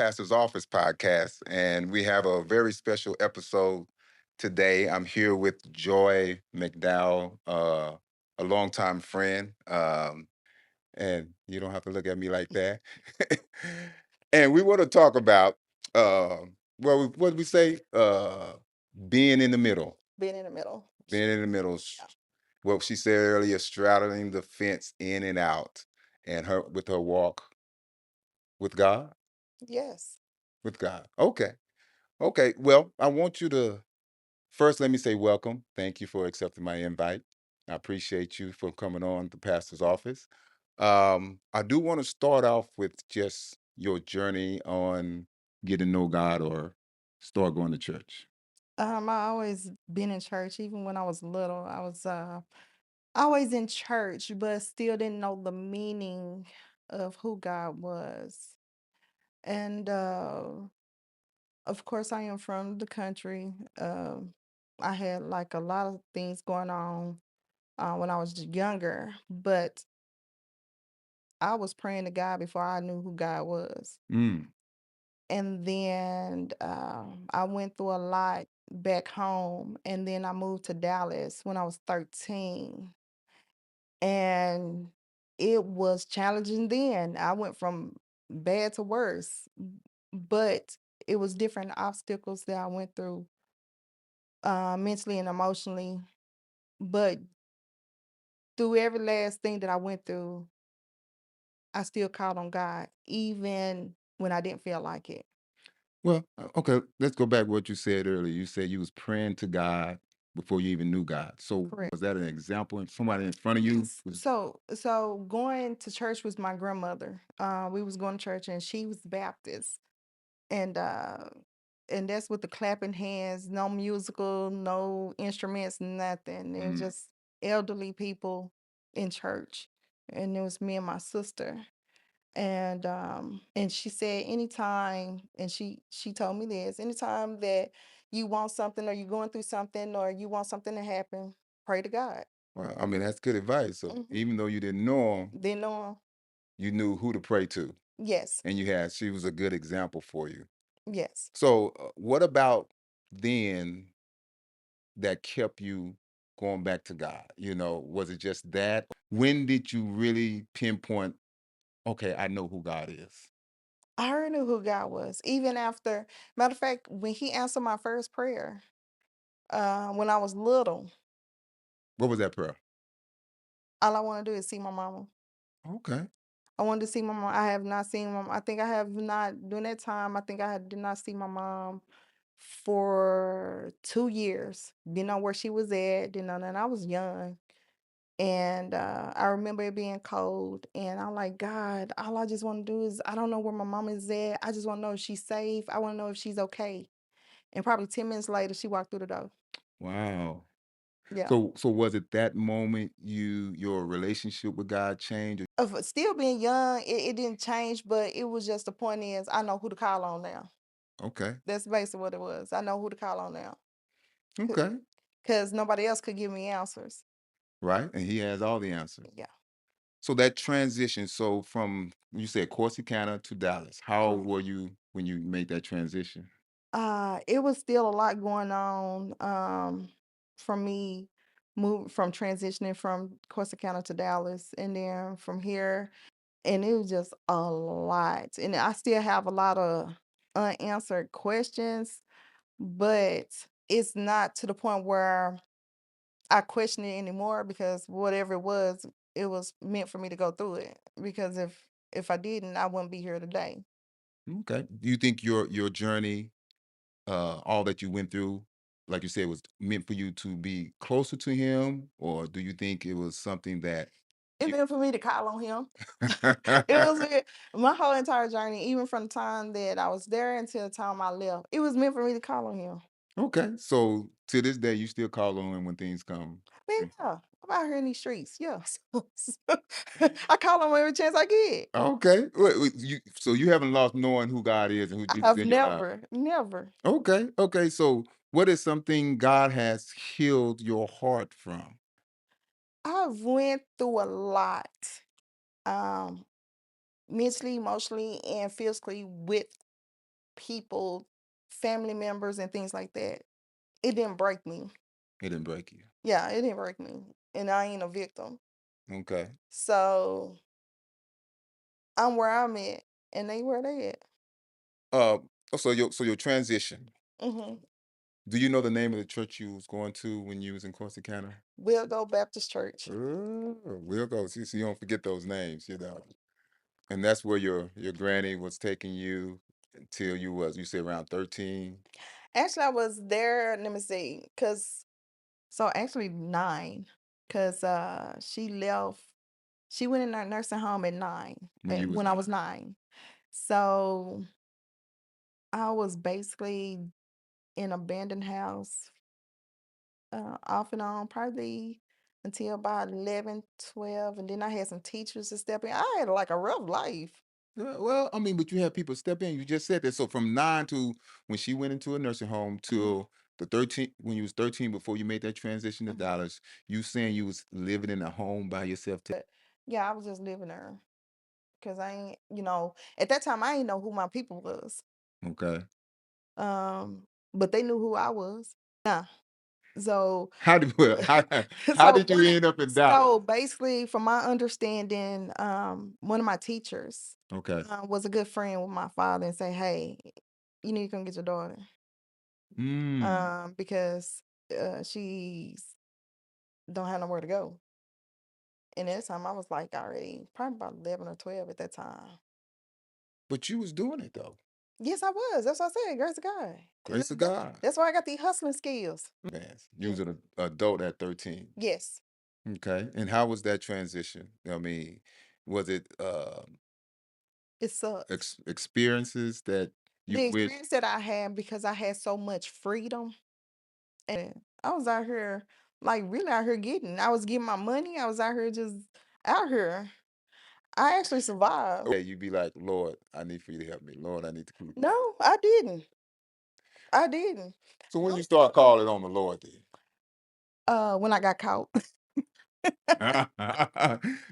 Pastor's Office podcast, and we have a very special episode today. I'm here with Joy McDowell, a longtime friend, and you don't have to look at me like that. And we want to talk about, uh, what did we say? Being in the middle, Being in the middle. being in the middle. Yeah. What she said earlier, straddling the fence in and out, and her with her walk with God. Yes. With God. Okay. Okay. Well, I want you to first let me say welcome. Thank you for accepting my invite. I appreciate you for coming on the pastor's office. I do want to start off with just your journey on getting to know God or start going to church. I always been in church, even when I was little. I was always in church, but still didn't know the meaning of who God was. And of course, I am from the country. I had like a lot of things going on when I was younger, but I was praying to God before I knew who God was. Mm. And then I went through a lot back home, and then I moved to Dallas when I was 13. And it was challenging then. I went from bad to worse, but it was different obstacles that I went through mentally and emotionally. But through every last thing that I went through, I still called on God, even when I didn't feel like it. Well, okay, let's go back to what you said earlier. You said you was praying to God before you even knew God. So Correct. was that an example? And somebody in front of you Yes. was So going to church was my grandmother. We was going to church and she was Baptist. And that's with the clapping hands, no musical, no instruments, nothing. It was mm, just elderly people in church. And it was me and my sister. And she said anytime, and she told me this, anytime that you want something or you're going through something or you want something to happen, pray to God. well, I mean, that's good advice. So Hmm. even though you didn't know him, Didn't know him. you knew who to pray to, Yes, and she was a good example for you. yes. So, what about then that kept you going back to God? Was it just that? When did you really pinpoint, okay, I know who God is? I already knew who God was. Even after, matter of fact, when he answered my first prayer, when I was little, What was that prayer? all I want to do is see my mama. Okay. I wanted to see my mom. I have not seen my mom. I think I have not during that time. I think did not see my mom for 2 years. Didn't know where she was at. Didn't know that I was young. And I remember it being cold. And I'm like, God, all I just want to do is I don't know where my mom is at. I just want to know if she's safe. I want to know if she's okay. And probably 10 minutes later, she walked through the door. Wow. Yeah. So was it that moment your relationship with God changed? Of still being young, it didn't change, but it was just the point is I know who to call on now. Okay. That's basically what it was. I know who to call on now. Okay. Because nobody else could give me answers. Right. And he has all the answers. Yeah. So that transition, so from you said Corsicana to Dallas, how old Correct. were you when you made that transition? It was still a lot going on for me move from transitioning from Corsicana to Dallas and then from here. And it was just a lot. And I still have a lot of unanswered questions, but it's not to the point where I question it anymore because whatever it was meant for me to go through it. Because if I didn't, I wouldn't be here today. Okay. Do you think your journey, all that you went through, like you said, was meant for you to be closer to him, or do you think it was something that It's you meant for me to call on him. It was my whole entire journey, even from the time that I was there until the time I left. It was meant for me to call on him. Okay. So to this day you still call on him when things come. Man, yeah, I'm out here in these streets. Yeah. I call on him every chance I get. Okay. So you haven't lost knowing who God is and who Jesus is I've in your life. never. Okay. Okay. So what is something God has healed your heart from? I've went through a lot. Um, mentally, emotionally, and physically with people, family members, and things like that. It didn't break me. It didn't break you. Yeah, it didn't break me. And I ain't a victim. Okay. So I'm where I'm at, and they where they at. Uh, so your transition. Hmm. Do you know the name of the church you was going to when you was in Corsicana? We'll go Baptist Church. We'll go. See, so you don't forget those names, you know. And that's where your granny was taking you until you say around 13. Actually, I was there, let me see, so actually 9, cause she left. She went in a nursing home at 9, When you was when I was 9. 9. So I was basically in abandoned house, off and on, probably until about 11, 12, and then I had some teachers to step in. I had like a rough life. Well, I mean, but you had people step in. You just said that. So from 9 to when she went into a nursing home Mhm, till the 13, when you was 13, before you made that transition to mhm. Dallas, you saying you was living in a home by yourself. But yeah, I was just living there because I ain't, at that time I ain't know who my people was. Okay. Um, but they knew who I was. Nah. So How did well, how so did you end up in Dallas? so basically from my understanding, one of my teachers Okay. was a good friend with my father and say, "Hey, you need to come get your daughter." Mm. Because she's don't have nowhere to go. And at that time I was like already probably about 11 or 12 at that time. But you was doing it though. Yes, I was. That's what I said. Grace of God. Grace of God. That's why I got these hustling skills. Man, you was an adult at 13. Yes. Okay. And how was that transition? I mean, was it It sucks. experiences that you The wish? experience that I had because I had so much freedom and I was out here like really out here getting. I was getting my money. I was out here just out here. I actually survived. Yeah, you'd be like, Lord, I need for you to help me. Lord, I need to keep. No, I didn't. I didn't. So when you start calling on the Lord, When I got caught. then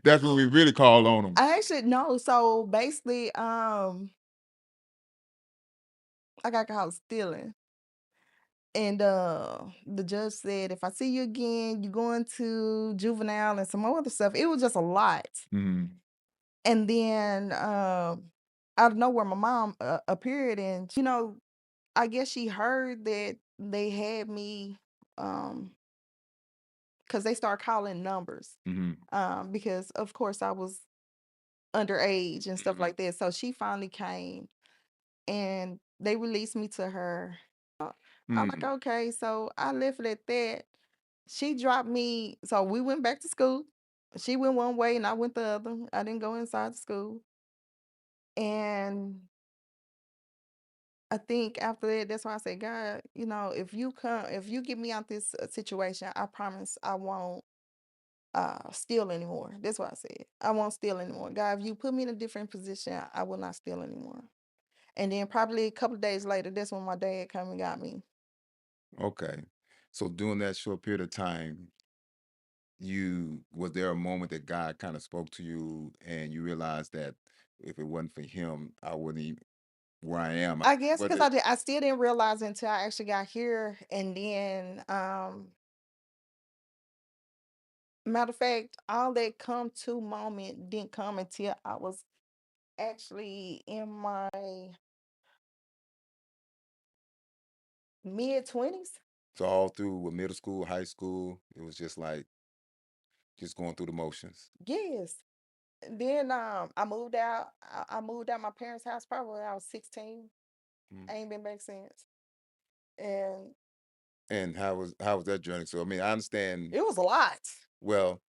that's when we really call on him. I actually no. So basically, I got caught stealing. And the judge said, if I see you again, you going to juvenile and some other stuff. It was just a lot. Mhm. And then out of nowhere, my mom appeared, and I guess she heard that they had me, because they start calling numbers, Mhm. because of course I was underage and stuff Mhm. like that. So she finally came, and they released me to her. I'm like, Mhm. okay, so I left it at that. She dropped me, so we went back to school. She went one way and I went the other. I didn't go inside the school. And I think after that, that's why I said, God, if you get me out this situation, I promise I won't steal anymore. That's what I said. I won't steal anymore. God, if you put me in a different position, I will not steal anymore. And then probably a couple of days later, that's when my dad came and got me. Okay. So during that short period of time, you was there a moment that God kind of spoke to you and you realized that if it wasn't for him, I wouldn't even where I am. I guess Was because it I still didn't realize until I actually got here, and then matter of fact, all that come to moment didn't come until I was actually in my mid-20s. so all through with middle school, high school, it was just like just going through the motions. Yes. Then I moved out my parents' house probably when I was 16. Mm. I ain't been back since. And And how was that journey? So I mean, I understand. it was a lot. Well,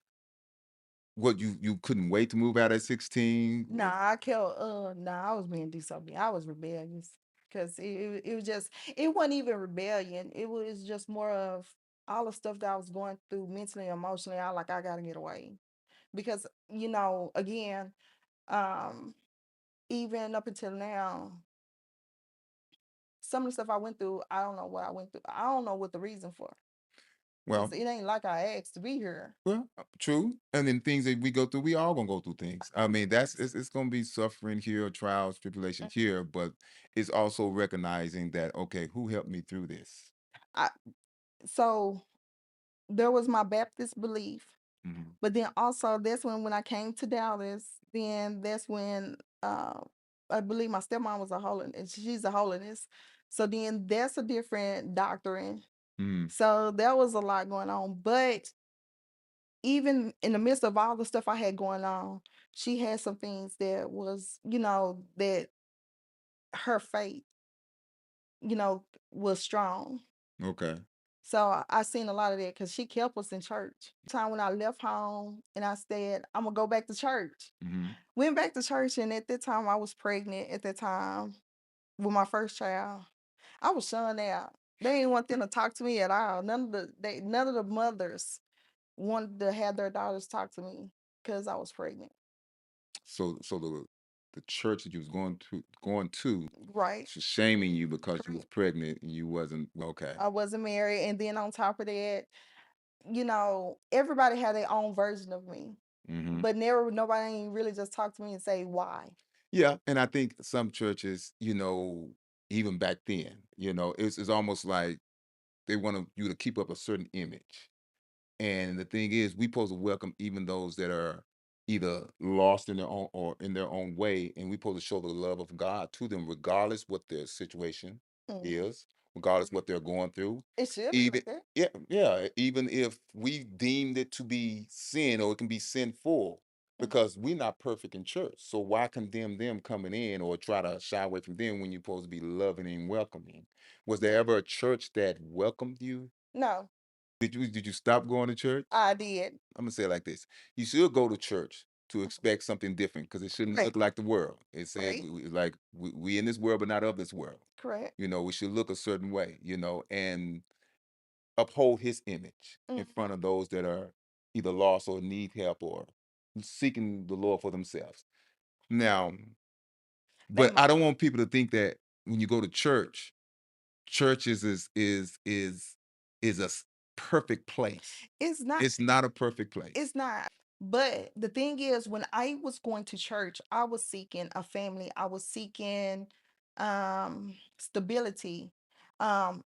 what you couldn't wait to move out at 16? Nah, I was being disobedient. I was rebellious. Cause it was just it wasn't even rebellion. It was just more of all the stuff that I was going through mentally, emotionally. I gotta get away. Because, again, um, even up until now, some of the stuff I went through, I don't know what I went through. I don't know what the reason for. 'cause Well, it ain't like I asked to be here. true. And then things that we go through, we all gonna go through things. I mean, that's it's gonna be suffering here, trials, tribulation Mhm. here, but it's also recognizing that okay, who helped me through this? I so there was my Baptist belief, Mhm. but then also that's when I came to Dallas, then that's when I believe my stepmom was a holiness. She's a holiness. So then that's a different doctrine. Mhm. So there was a lot going on. But even in the midst of all the stuff I had going on, she had some things that was, that her faith, was strong. Okay. So I seen a lot of that because she kept us in church. Time when I left home and I said, I'm gonna go back to church. Mhm. Went back to church, and at that time I was pregnant at that time with my first child. I was shunned out. They didn't want them to talk to me at all. None of the mothers wanted to have their daughters talk to me because I was pregnant. So the church that you was going to Right. was shaming you because you was Correct. pregnant and you wasn't okay. I wasn't married. And then on top of that, everybody had their own version of me. Mhm. But never nobody ain't really just talk to me and say why. Yeah, and I think some churches, even back then, it's almost like they want you to keep up a certain image. And the thing is, we supposed to welcome even those that are either lost in their own or in their own way, and we supposed to show the love of God to them, regardless what their situation Mhm. is, regardless what they're going through. It should be Even like that. yeah, yeah, even if we deemed it to be sin or it can be sinful, Mhm. because we're not perfect in church. So why condemn them coming in or try to shy away from them when you're supposed to be loving and welcoming? Was there ever a church that welcomed you? No, Did you stop going to church? I did. I'm gonna say it like this: you should go to church to expect something different because it shouldn't Right. look like the world. It said Right. like we in this world, but not of this world. Correct. We should look a certain way, and uphold His image in Mhm. front of those that are either lost or need help or seeking the Lord for themselves. Now, They but might. I don't want people to think that when you go to church, church is a perfect place. It's not. It's not a perfect place. It's not. But the thing is, when I was going to church, I was seeking a family. I was seeking stability.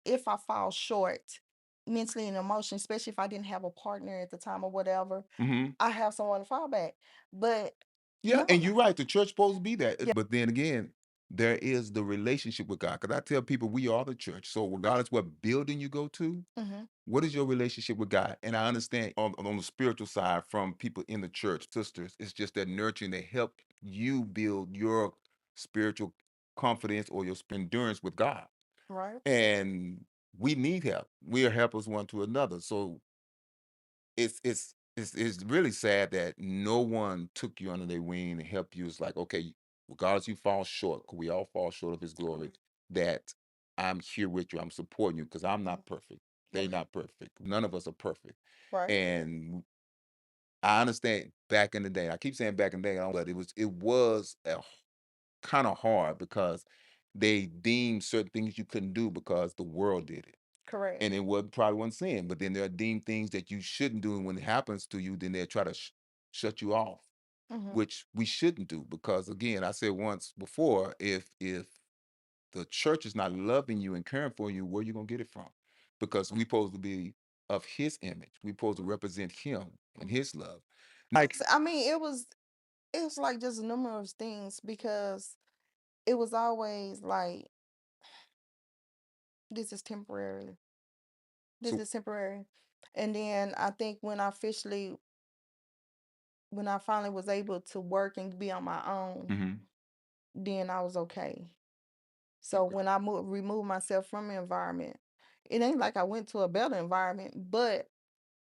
If I fall short mentally and emotionally, especially if I didn't have a partner at the time or whatever, Mhm. I have someone to fall back. But Yeah, and no. you're right. The church supposed to be that. Yeah. But then again, there is the relationship with God. Because I tell people we are the church. So regardless what building you go to, Hmm. what is your relationship with God? And I understand on the spiritual side from people in the church, sisters, it's just that nurturing they help you build your spiritual confidence or your endurance with God. Right. And we need help. We are helpers one to another. So it's really sad that no one took you under their wing and helped you. It's like, okay, regardless you fall short, 'cause we all fall short of His glory. That I'm here with you. I'm supporting you because I'm Mhm. not perfect. They Right. not perfect. None of us are perfect. Right. And I understand back in the day. I keep saying back in the day, but it was kind of hard because they deemed certain things you couldn't do because the world did it. Correct. And it would probably wasn't sin, but then there are deemed things that you shouldn't do, and when it happens to you, then they'll try to shut you off, Hmm. which we shouldn't do because again, I said once before, if the church is not loving you and caring for you, where you gonna get it from? Because we supposed to be of His image. We supposed to represent Him and His love. Like, I mean, it was like just numerous things because it was always like this is temporary. This so, is temporary. And then I think when I finally was able to work and be on my own, mhm. then I was okay. So when I removed myself from the environment, it ain't like I went to a better environment, but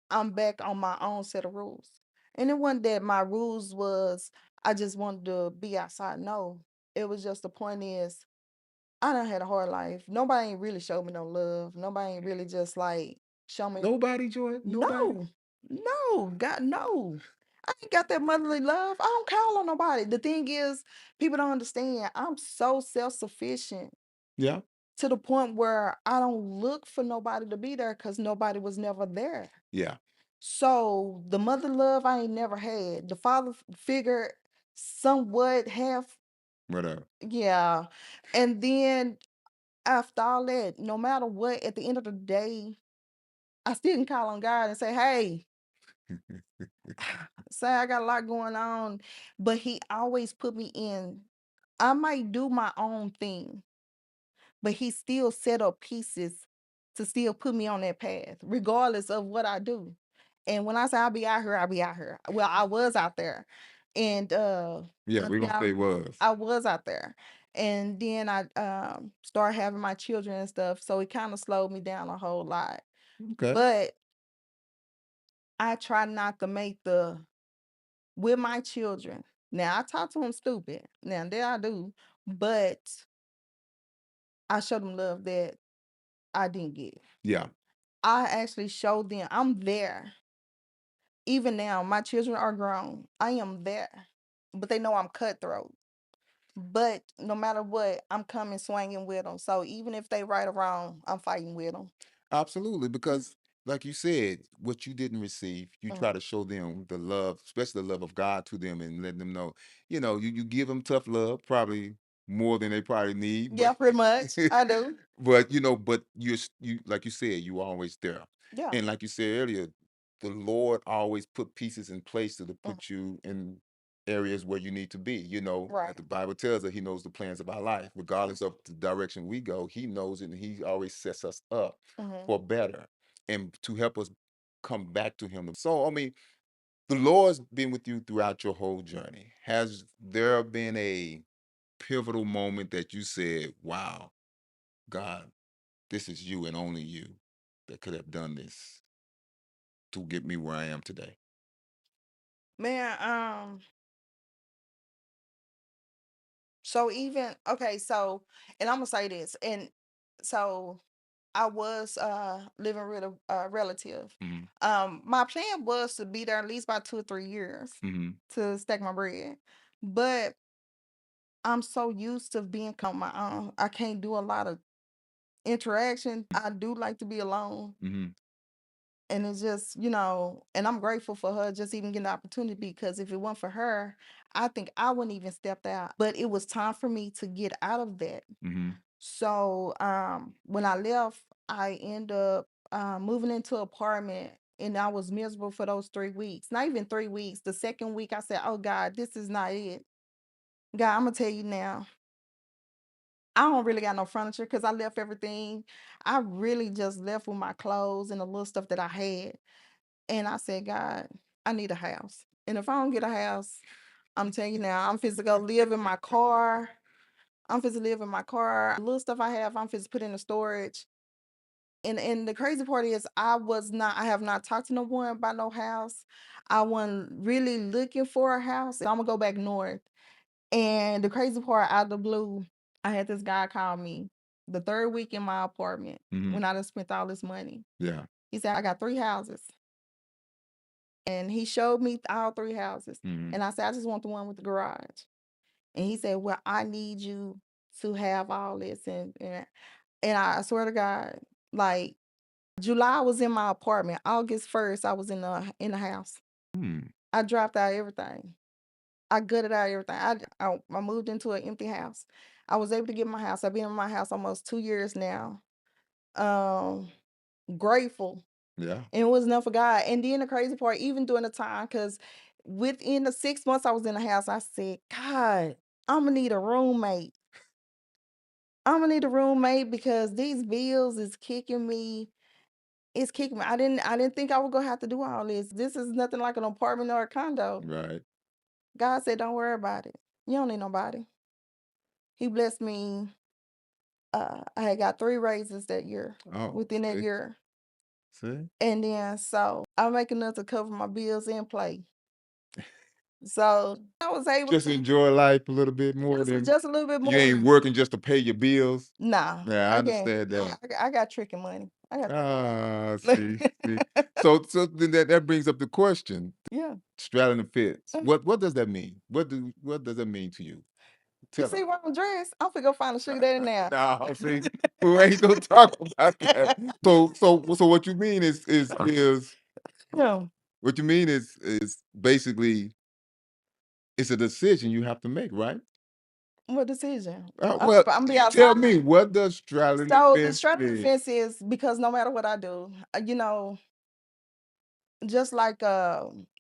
I'm back on my own set of rules. And it wasn't that my rules was I just wanted to be outside. No, it was just the point is I done had a hard life. Nobody ain't really showed me no love. Nobody ain't really just like show me. Nobody, Joy, nobody. No, no, God, no. I ain't got that motherly love. I don't call on nobody. The thing is, people don't understand. I'm so self sufficient. Yeah. to the point where I don't look for nobody to be there because nobody was never there. Yeah. So the mother love I ain't never had. The father figure somewhat half, Whatever. yeah. And then after all that, no matter what, at the end of the day, I still can call on God and say, hey, say I got a lot going on, but he always put me in. I might do my own thing, but he still set up pieces to still put me on that path, regardless of what I do. And when I say I'll be out here, I'll be out here. Well, I was out there. And Yeah, I we're think gonna say was. I was out there. And then I started having my children and stuff. So it kind of slowed me down a whole lot. Okay. But I try not to make the with my children. Now I talk to them stupid. Now there I do, but I show them love that I didn't get. Yeah. I actually show them I'm there. Even now, my children are grown. I am there, but they know I'm cutthroat. But no matter what, I'm coming swinging with them. So even if they right or wrong, I'm fighting with them. Absolutely, because like you said, what you didn't receive, you Mm. try to show them the love, especially the love of God to them, and letting them know, you give them tough love, probably more than they probably need, but Yeah, pretty much. I do. but you like you said, you always there. Yeah. And like you said earlier, the Lord always put pieces in place to Mhm. put you in areas where you need to be. Right. The Bible tells us he knows the plans of our life, regardless of the direction we go, he knows it and he always sets us up Hmm. for better and to help us come back to him. So, I mean, the Lord's been with you throughout your whole journey. Has there been a pivotal moment that you said, wow, God, this is you and only you that could have done this to get me where I am today? Man, so even okay, so and I'm gonna say this, and so I was living with a relative. Hmm. My plan was to be there at least about 2 or 3 years Hmm. to stack my bread. But I'm so used to being on my own. I can't do a lot of interaction. I do like to be alone. Hmm. And it's just, and I'm grateful for her just even getting the opportunity because if it weren't for her, I think I wouldn't even stepped out. But it was time for me to get out of that. Hmm. So when I left, I ended up moving into an apartment and I was miserable for those 3 weeks. Not even 3 weeks. The second week I said, oh God, this is not it. God, I'm gonna tell you now. I don't really got no furniture because I left everything. I really just left with my clothes and the little stuff that I had. And I said, God, I need a house. And if I don't get a house, I'm telling you now, I'm to go live in my car. I'm to live in my car. The little stuff I have, I'm to put in the storage. And the crazy part is I have not talked to no one about no house. I wasn't really looking for a house. I'm gonna go back north. And the crazy part, out of the blue, I had this guy call me the third week in my apartment Hmm. when I done spent all this money. Yeah. He said, I got 3 houses. And he showed me all 3 houses. Hmm. And I said, I just want the one with the garage. And he said, well, I need you to have all this. And I swear to God, like July I was in my apartment. August 1st, I was in the house. Hmm. I dropped out everything. I gutted out everything. I moved into an empty house. I was able to get my house. I've been in my house almost 2 years now. Um, Grateful. Yeah. And it was enough for God. And then the crazy part, even during the time, because within the 6 months I was in the house, I said, God, I'm gonna need a roommate. I'm gonna need a roommate because these bills is kicking me. It's kicking me. I didn't think I was gonna have to do all this. This is nothing like an apartment or a condo. Right. God said, don't worry about it. You don't need nobody. He blessed me. I had got 3 raises that year, Oh, within that see, year. see. And then so I make enough to cover my bills and play. So I was able Just to enjoy life a little bit more than just a little bit you more. ain't working just to pay your bills. Nah, Yeah, I I can't. understand that. I got tricking money. I got Ah, tricking see, see. money. So then that brings up the question, Yeah. straddling the fence. What does that mean? What does that mean to you? You Tell see her. why I'm dressed? I'm finna go find a sugar daddy now. No, see, we ain't gonna talk about that. So what you mean is Yeah. what you mean is basically it's a decision you have to make, right? What decision? Well, I'm be you tell outside. me what does straddling the So the fence straddle the mean? fence is because no matter what I do, just like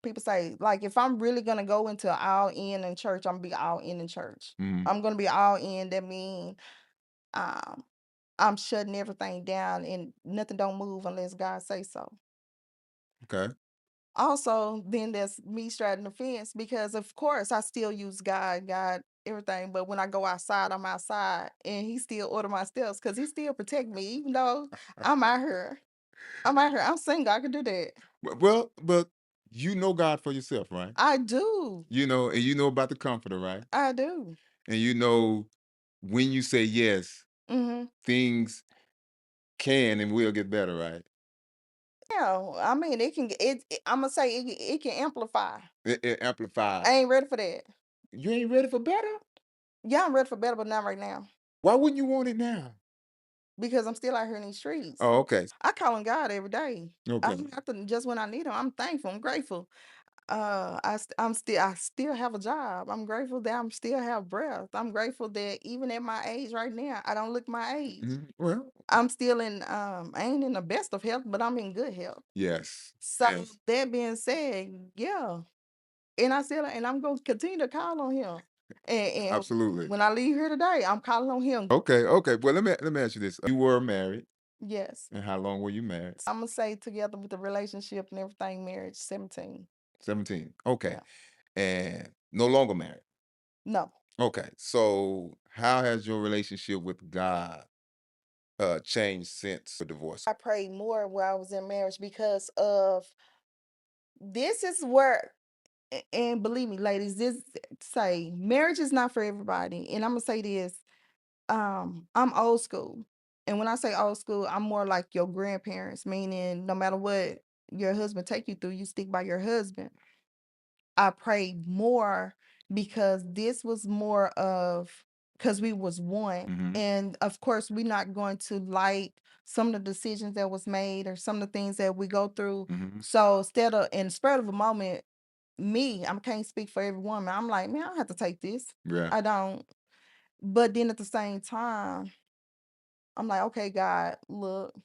people say, like if I'm really gonna go into all in church, I'm gonna be all in church. Mhm. I'm gonna be all in. That means um, I'm shutting everything down and nothing don't move unless God say so. Okay. Also, then there's me straddling the fence because of course I still use God, everything. But when I go outside, I'm outside and he still order my steps because he still protect me, even though I'm out here. I'm out here. I'm single. I can do that. Well, but you know God for yourself, right? I do. You know, and you know about the comforter, right? I do. And you know when you say yes, Hmm. things can and will get better, right? Yeah. I mean, I'm gonna say it can amplify. It amplifies. I ain't ready for that. You ain't ready for better? Yeah, I'm ready for better, but not right now Why wouldn't you want it now? because I'm still out here in these streets. Oh, okay. I call on God every day. I Okay. don't have to just when I need him. I'm thankful. I'm grateful. I still have a job. I'm grateful that I'm still have breath. I'm grateful that even at my age right now, I don't look my age. Well, I'm still in I ain't in the best of health, but I'm in good health. yes. So Yes. that being said, yeah. And I'm gonna continue to call on him. And Absolutely. when I leave here today, I'm calling on him. Okay, okay. Well, let me ask you this. You were married, Yes. and how long were you married? I'm gonna say together with the relationship and everything, marriage, 17. 17. Okay. Yeah. And no longer married. No. Okay. So how has your relationship with God changed since your divorce? I prayed more while I was in marriage because of this is where and believe me, ladies, this say marriage is not for everybody. And I'm gonna say this. I'm old school. And when I say old school, I'm more like your grandparents, meaning no matter what your husband take you through, you stick by your husband. I prayed more because this was more of because we was one. Mhm. And of course, we're not going to like some of the decisions that was made or some of the things that we go through. Mhm. So instead of in the spread of a moment, I can't speak for every woman. I'm like, man, I don't have to take this. Yeah. I don't. But then at the same time, I'm like, okay, God, look,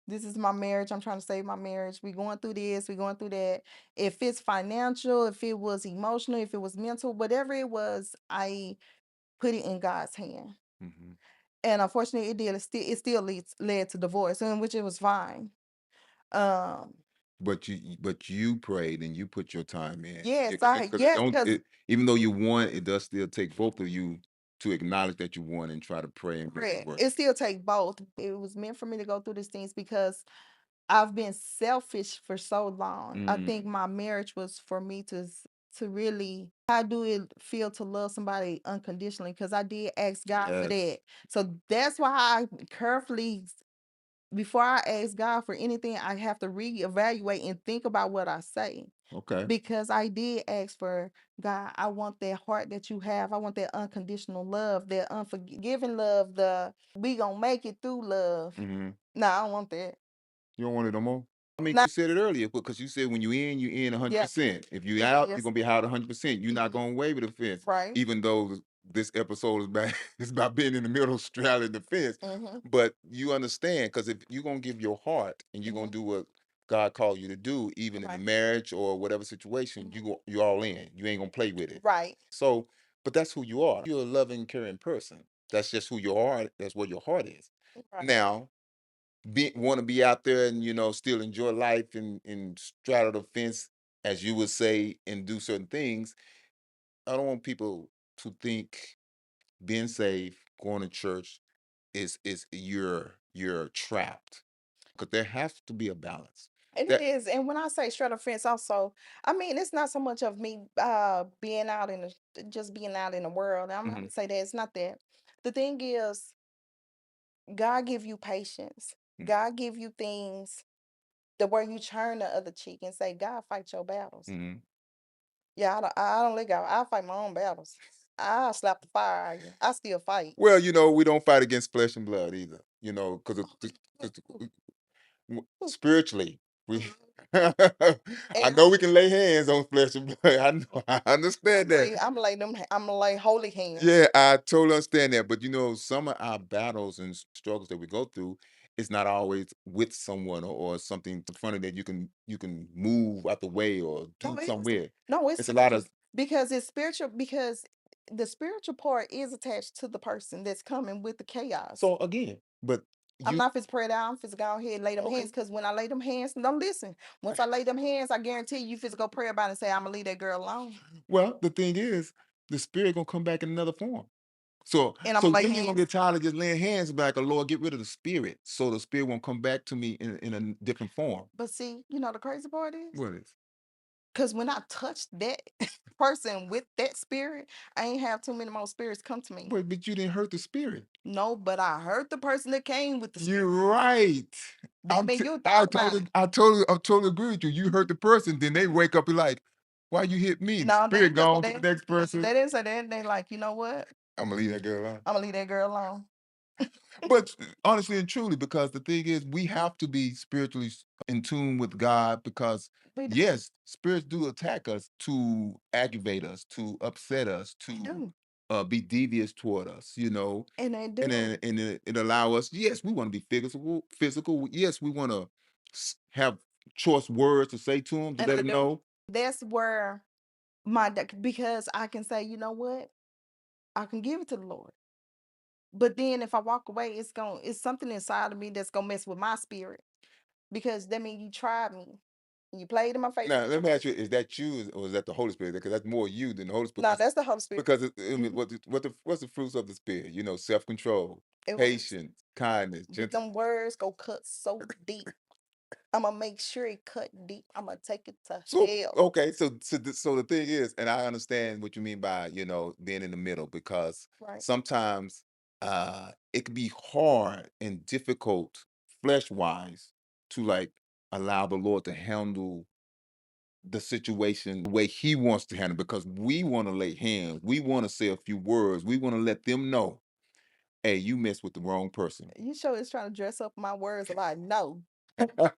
this is my marriage. I'm trying to save my marriage. We going through this, we going through that. If it's financial, if it was emotional, if it was mental, whatever it was, I put it in God's hand. Mhm. And unfortunately, it did. It still led to divorce, and which it was fine. Um, But you prayed and you put your time in. yes, Because it don't because it even though you won, it does still take both of you to acknowledge that you won and try to pray and make it correct. work. It still take both. It was meant for me to go through these things because I've been selfish for so long. I think Mm. my marriage was for me to really how do it feel to love somebody unconditionally? Because I did ask God for Yes. that. So that's why I carefully before I ask God for anything, I have to reevaluate and think about what I say. Okay. Because I did ask for God, I want that heart that you have. I want that unconditional love, that unforgiving love, the we gonna make it through love. Mhm. No, I don't want that. You don't want it no more? I mean, No, you said it earlier, because you said when you in yeah, 100%. If you out, you're yes. gonna be out 100%. You're not gonna wave the fence, Right. even though this episode is about it's about being in the middle, straddling the fence. Mhm. But you understand, because if you're gonna give your heart and you're gonna Mhm. do what God called you to do, even in the Right. marriage or whatever situation, Mhm. you all in. You ain't gonna play with it. Right. So, but that's who you are. You're a loving, caring person. That's just who you are. That's what your heart is. Right. Now, want to be out there and still enjoy life and straddle the fence, as you would say, and do certain things. I don't want people to think being saved, going to church is you're trapped, because there has to be a balance. And it That is. And when I say straddle fence also, I mean it's not so much of me being out in the just being out in the world. I'm not Mhm, to say that it's not that. The thing is, God give you patience. mm, God give you things the where you turn the other cheek and say, God fight your battles. mhm. Yeah, I don't let go. I fight my own battles. I slap the fire out of you. I still fight. Well, we don't fight against flesh and blood either, because spiritually, we I And know we can lay hands on flesh and blood. I know, I understand that. I'm gonna lay holy hands. Yeah, I totally understand that. But some of our battles and struggles that we go through is not always with someone or something in front of that you can move out the way or No, do it something is. with. No, it's It's a lot spiritual of because it's spiritual because the spiritual part is attached to the person that's coming with the chaos. so again, but I'm you not fit to pray down, fit to go ahead and lay them hands okay. because when I lay them hands, don't listen. Once I lay them hands, I guarantee you fit to go pray about it and say, I'm gonna leave that girl alone. Well, the thing is, the spirit gonna come back in another form. So And I'm so gonna lay then you're gonna hands. get tired of just laying hands back, or Lord, get rid of the spirit. So the spirit won't come back to me in a different form. But see, the crazy part is What is? because when I touched that person with that spirit, I ain't have too many more spirits come to me. But you didn't hurt the spirit. No, but I heard the person that came with the You're spirit. right. That mean you I thought about totally, it. I totally agree with you. You hurt the person, then they wake up and like, why you hit me? The No, they spirit ain't just gone to the they next person. they didn't say that. They like, you know what? I'm gonna leave that girl alone. I'm gonna leave that girl alone. But honestly and truly, because the thing is, we have to be spiritually in tune with God because, We do. yes, spirits do attack us to aggravate us, to upset us, They to do. be devious toward us, And they and do. then it allow us. Yes, we want to be physical. Yes, we want to have choice words to say to them to And let I them do. know. That's where because I can say, you know what? I can give it to the Lord. But then if I walk away, it's something inside of me that's gonna mess with my spirit. Because that means you tried me. You played in my face. Now, let me ask you: is that you, or is that the Holy Spirit? Because that's more you than the Holy Spirit. No, that's the Holy Spirit. Because I mean, Mhm. what's the fruits of the Spirit? Self control, It works. patience, kindness, But gentle. them words go cut so deep. I'm gonna make sure it cut deep. I'm gonna take it to So hell. okay, so the thing is, and I understand what you mean by being in the middle, because Right. sometimes it can be hard and difficult flesh wise to like allow the Lord to handle the situation the way He wants to handle, because we want to lay hands, we want to say a few words, we want to let them know, hey, you messed with the wrong person. You sure is trying to dress up my words a lot. No,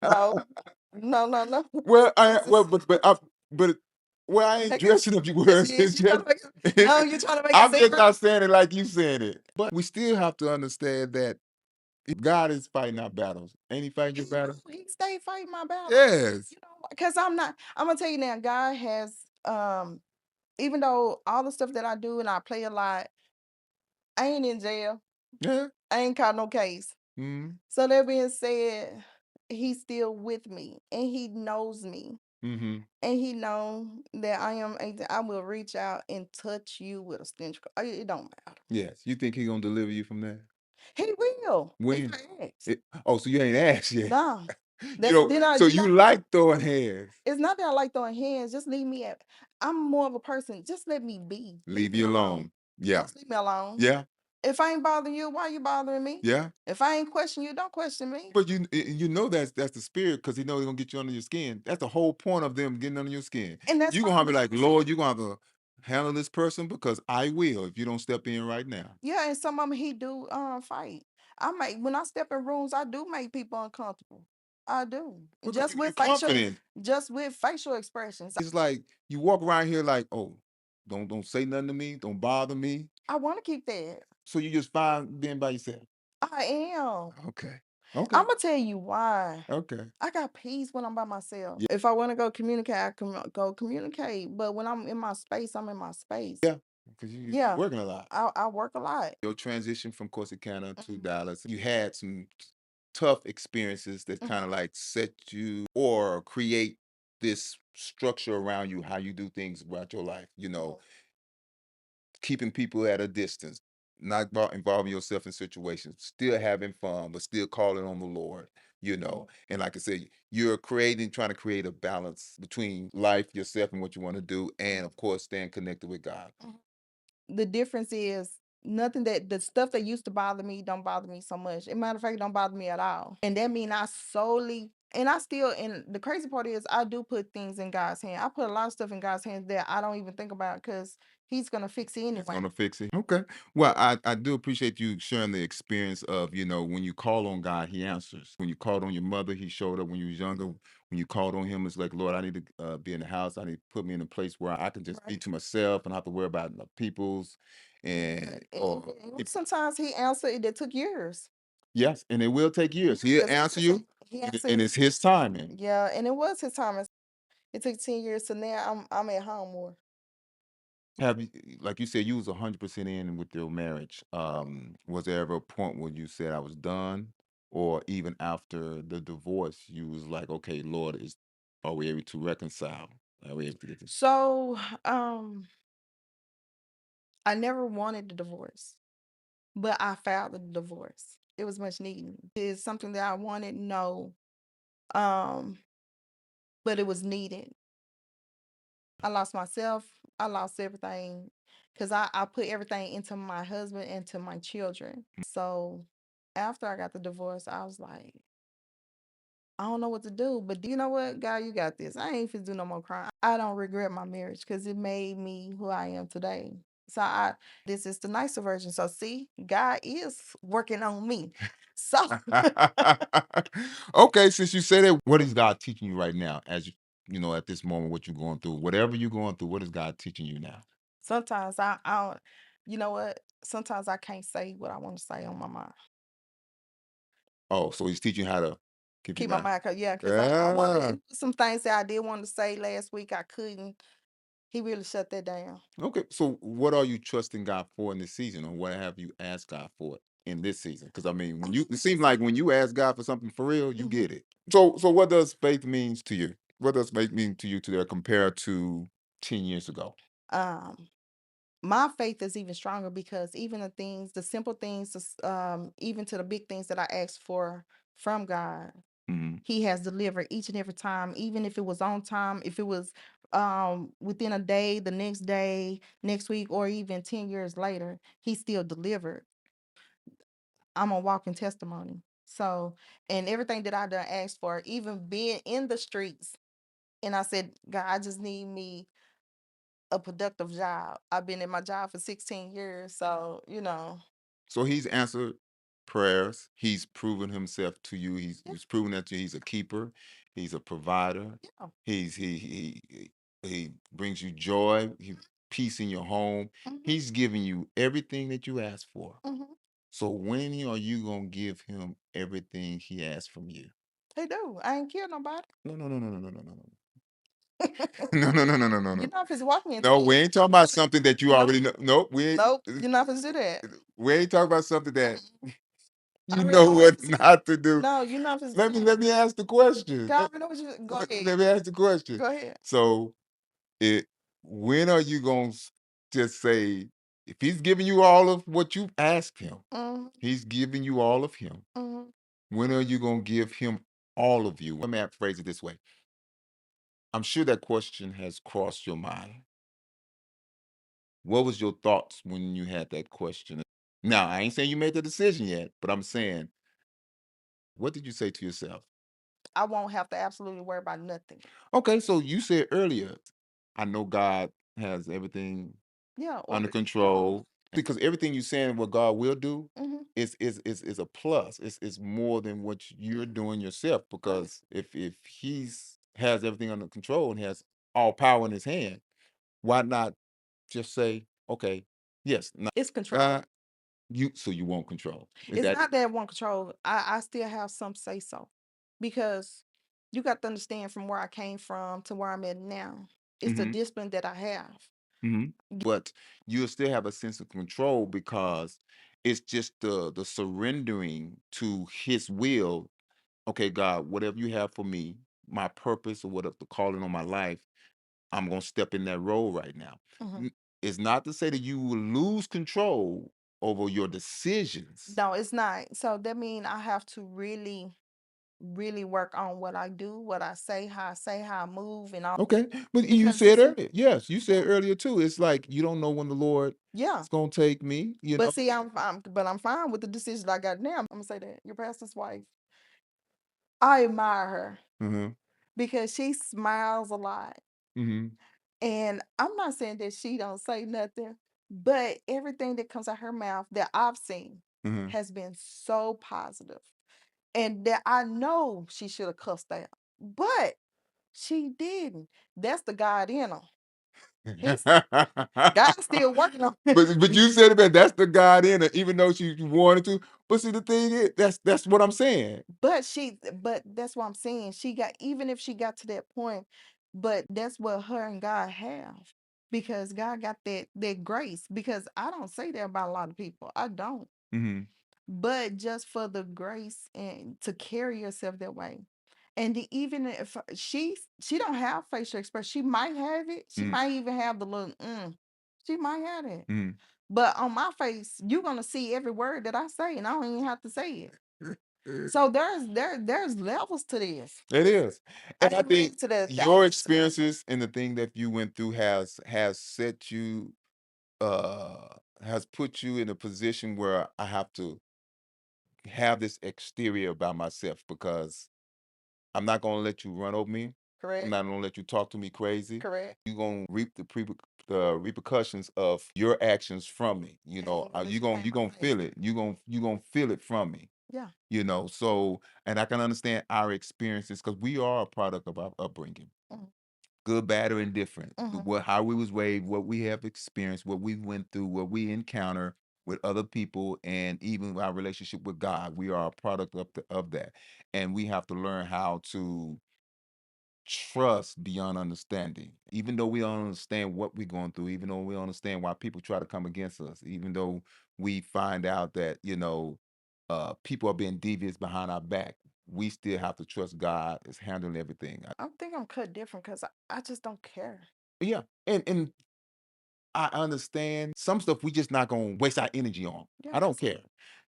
no, no, no, no. Well, This is but well, I ain't okay. dressing up your Yes, words. you is. It's You trying just to make it. No, you're trying to make it I'm seem just not saying it like you saying it. But we still have to understand that God is fighting our battles. Ain't He fighting your battle? he stay fighting my battle. Yes. Because I'm gonna tell you now, God has even though all the stuff that I do and I play a lot, I ain't in jail. Yeah. I ain't caught no case. Mm-hmm. So that being said, he's still with me and he knows me. Mm-hmm. And he know that I will reach out and touch you with a stench. It don't matter. Yes. You think He gonna deliver you from that? He will if When? I ask. Oh, so you ain't asked yet. Nah. That's then I So then you I like throwing hands. it's not that I like throwing hands. Just leave me at. I'm more of a person. Just let me be. Leave Leave me you alone. alone. Yeah. Just leave me alone. Yeah. If I ain't bothering you, why you bothering me? Yeah. If I ain't questioning you, don't question me. But you know that's the spirit, because He know He's gonna get you under your skin. That's the whole point of them getting under your skin. And that's You gonna have to fine. be like, Lord, you gonna have to handle this person, because I will if you don't step in right now. Yeah, and some of them he do fight. When I step in rooms, I do make people uncomfortable. I do. Because you confident. Just with facial expressions. It's like you walk around here like, oh, don't say nothing to me, don't bother me. I want to keep that. So you just fine being by yourself. I am. Okay. Okay. I'm gonna tell you why. Okay. I got peace when I'm by myself. Yeah. If I want to go communicate, I can go communicate. But when I'm in my space, I'm in my space. Yeah. Because you Yeah, working a lot. I work a lot. Your transition from Corsicana to Mhm, Dallas, you had some tough experiences that mhm, kind of like set you or create this structure around you, how you do things throughout your life, mhm, keeping people at a distance, not involving yourself in situations, still having fun, but still calling on the Lord. mhm, And like I said, you're trying to create a balance between life, yourself, and what you want to do, and mhm, of course, staying connected with God. mhm. The difference is nothing that the stuff that used to bother me don't bother me so much. As a matter of fact, it don't bother me at all. And that mean I solely And I still and the crazy part is I do put things in God's hand. I put a lot of stuff in God's hands that I don't even think about because He's gonna fix it He's anyway. gonna fix it. Okay. Well, I do appreciate you sharing the experience of, when you call on God, He answers. When you called on your mother, He showed up when you was younger. When you called on Him, it's like, Lord, I need to be in the house. I need to put me in a place where I can just be Right. to myself and not have to worry about the people's and And sometimes He answered it took years. yes, and it will take years. He'll Because answer you, He and answered it's His timing. yeah, and it was His time. It took 10 years to now I'm at home more. Have you, like you said, you was 100% in with your marriage. Was there ever a point where you said I was done, or even after the divorce, you was like, okay, Lord, are we able to reconcile? Are we able to get this? So, um, I never wanted the divorce, but I filed the divorce. It was much needed. It's something that I wanted, no. Um, but it was needed. I lost myself. I lost everything because I put everything into my husband and to my children. So after I got the divorce, I was like, I don't know what to do. But you know what, God, you got this. I ain't finna do no more crime. I don't regret my marriage because it made me who I am today. So this is the nicer version. So see, God is working on me. So Okay, since you said it, what is God teaching you right now as at this moment, what you're going through? Whatever you're going through, what is God teaching you now? sometimes I don't, you know what? Sometimes I can't say what I want to say on my mind. Oh, so He's teaching you how to keep your Keep my mind. mind, yeah, because I Yeah. wanted some things that I did want to say last week. I couldn't. He really shut that down. Okay, so what are you trusting God for in this season, or what have you asked God for in this season? Because I mean, it seems like when you ask God for something for real, you Mhm. get it. So what does faith means to you? What does faith mean to you today compared to 10 years ago? Um, my faith is even stronger because even the simple things, even to the big things that I asked for from God, Hmm. He has delivered each and every time. Even if it was on time, if it was within a day, the next day, next week, or even 10 years later, He still delivered. I'm a walking testimony. So, and everything that I done asked for, even being in the streets, and I said, God, I just need me a productive job. I've been in my job for 16 years. So, So He's answered prayers. He's proven Himself to you. yeah, He's proven that He's a keeper. He's a provider. yeah. He brings you joy. Peace in your home. Hmm. He's giving you everything that you asked for. Hmm. So when are you gonna give Him everything He asked from you? They do. I ain't kill nobody. No, no, no, no, no, no, no, no, no. No, no, no, no, no, no, You're no. not supposed to walk me into No, that. we ain't talking about something that you Nope. already know. Nope, we ain't. Nope. You're not supposed to do that. We ain't talking about something that Mm-mm. I you already know know what what to say. not to do. No, you're not supposed to do Let that. me ask the question. God, I already know what you go ahead. Let me ask the question. Go ahead. So it when are you gonna just say if He's giving you all of what you asked Him, Mm-hmm. He's giving you all of Him. Mm-hmm. When are you gonna give Him all of you? Let me phrase it this way. I'm sure that question has crossed your mind. What was your thoughts when you had that question? Now, I ain't saying you made the decision yet, but I'm saying, what did you say to yourself? I won't have to absolutely worry about nothing. Okay, so you said earlier, I know God has everything Yeah, under order. control because everything you're saying what God will do Mm-hmm. is a plus. It's more than what you're doing yourself Right. because if He's has everything under control and has all power in His hand, why not just say, okay, yes, now, It's control. God, you won't control. Is It's that not that I want control. I still have some say so because you got to understand from where I came from to where I'm at now. It's the hmm discipline that I have. hmm but you'll still have a sense of control because it's just the surrendering to His will. Okay, God, whatever you have for me, my purpose or whatever the calling on my life, I'm gonna step in that role right now. Mhm. N- It's not to say that you will lose control over your decisions. No, it's not. So that means I have to really, really work on what I do, what I say, how I move, and all Okay, but you because said it's earlier, yes, you yeah, said earlier too. It's like you don't know when the Lord yeah. is gonna take me. But see, I'm fine with the decision I got now. I'm gonna say that your pastor's wife. I admire her Mhm. because she smiles a lot. Mhm. And I'm not saying that she don't say nothing, but everything that comes out her mouth that I've seen Mhm. has been so positive. And that I know she should have cussed out, but she didn't. That's the God in her. He's God's still working on it. But you said it, man, that's the God in it, even though she wanted to. But see, the thing is, that's what I'm saying. But that's what I'm saying. She got even if she got to that point, but that's what her and God have. Because God got that grace. Because I don't say that about a lot of people. I don't. Mhm. But just for the grace and to carry yourself that way. And even if she don't have facial expression, she might have it. She Mhm. might even have the little She might have it. Mhm. But on my face, you're gonna see every word that I say, and I don't even have to say it. So there's levels to this. It is. I And I didn't even think get to the your opposite level. experiences and the thing that you went through has set you has put you in a position where I have to have this exterior about myself because I'm not gonna let you run over me. I'm Correct. not gonna let you talk to me crazy. Correct. You're gonna reap the repercussions of your actions from me. Unless You're you gonna came you my gonna way. feel it. You're gonna feel it from me. Yeah. So and I can understand our experiences because we are a product of our upbringing, Mhm. good, bad, or indifferent. Mhm. What How we was raised, what we have experienced, what we went through, what we encounter with other people, and even our relationship with God. We are a product of that, and we have to learn how to trust beyond understanding. Even though we don't understand what we're going through, even though we don't understand why people try to come against us, even though we find out that people are being devious behind our back, we still have to trust God is handling everything. I think I'm cut different because I just don't care. Yeah, and I understand some stuff we just not gonna waste our energy on. I don't Yes. care.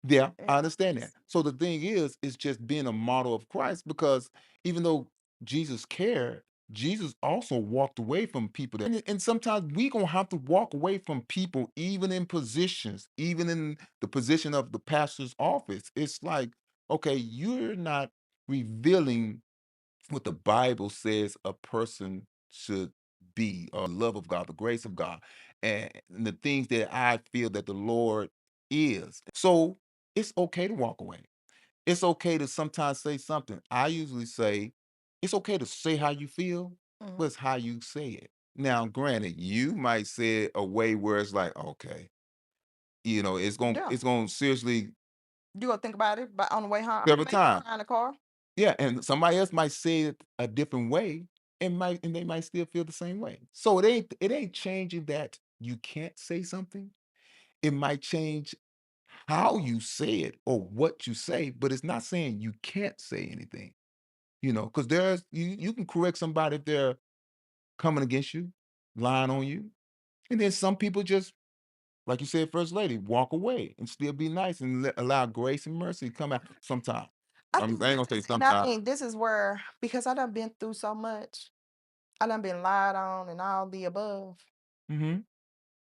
Yeah, I understand that. Yes. So the thing is just being a model of Christ because even though Jesus cared, Jesus also walked away from people and sometimes we gonna have to walk away from people even in positions, even in the position of the pastor's office. It's like, okay, you're not revealing what the Bible says a person should be, love of God, the grace of God, and the things that I feel that the Lord is. So it's okay to walk away. It's okay to sometimes say something. I usually say it's okay to say how you feel, Mhm. but it's how you say it. Now, granted, you might say it a way where it's like, okay, Yeah. it's gonna seriously You gonna think about it, but on the way home, several maybe times. cry in the car. Yeah, and somebody else might say it a different way and they might still feel the same way. So it ain't changing that you can't say something. It might change how you say it or what you say, but it's not saying you can't say anything. Because you can correct somebody if they're coming against you, lying on you. And then some people just, like you said, First Lady, walk away and still be nice and allow grace and mercy to come out sometime. I I think ain't gonna say and I sometime. think this is where because I done been through so much, I done been lied on and all the above. Mhm.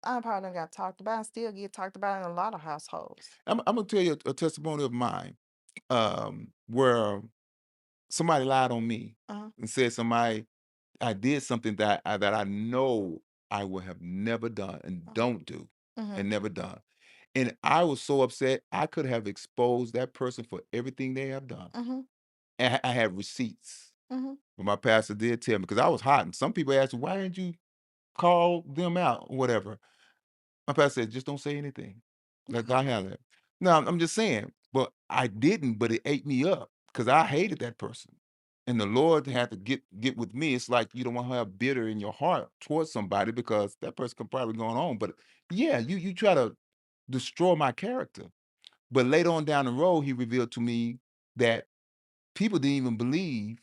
I probably done got talked about and still get talked about in a lot of households. I'm gonna tell you a testimony of mine, where somebody lied on me Uh-huh. and said somebody I did something that I know I would have never done and Uh-huh. don't do Mhm. and never done. And I was so upset I could have exposed that person for everything they have done. Mhm. And I had receipts. Mhm. But my pastor did tell me because I was hot. And some people asked, why didn't you call them out or whatever? My pastor said, "Just don't say anything. Let God handle it." No, I'm just saying, but I didn't, but it ate me up because I hated that person. And the Lord had to get with me. It's like you don't want to have bitter in your heart towards somebody because that person could probably go on. But yeah, you try to destroy my character. But later on down the road, he revealed to me that people didn't even believe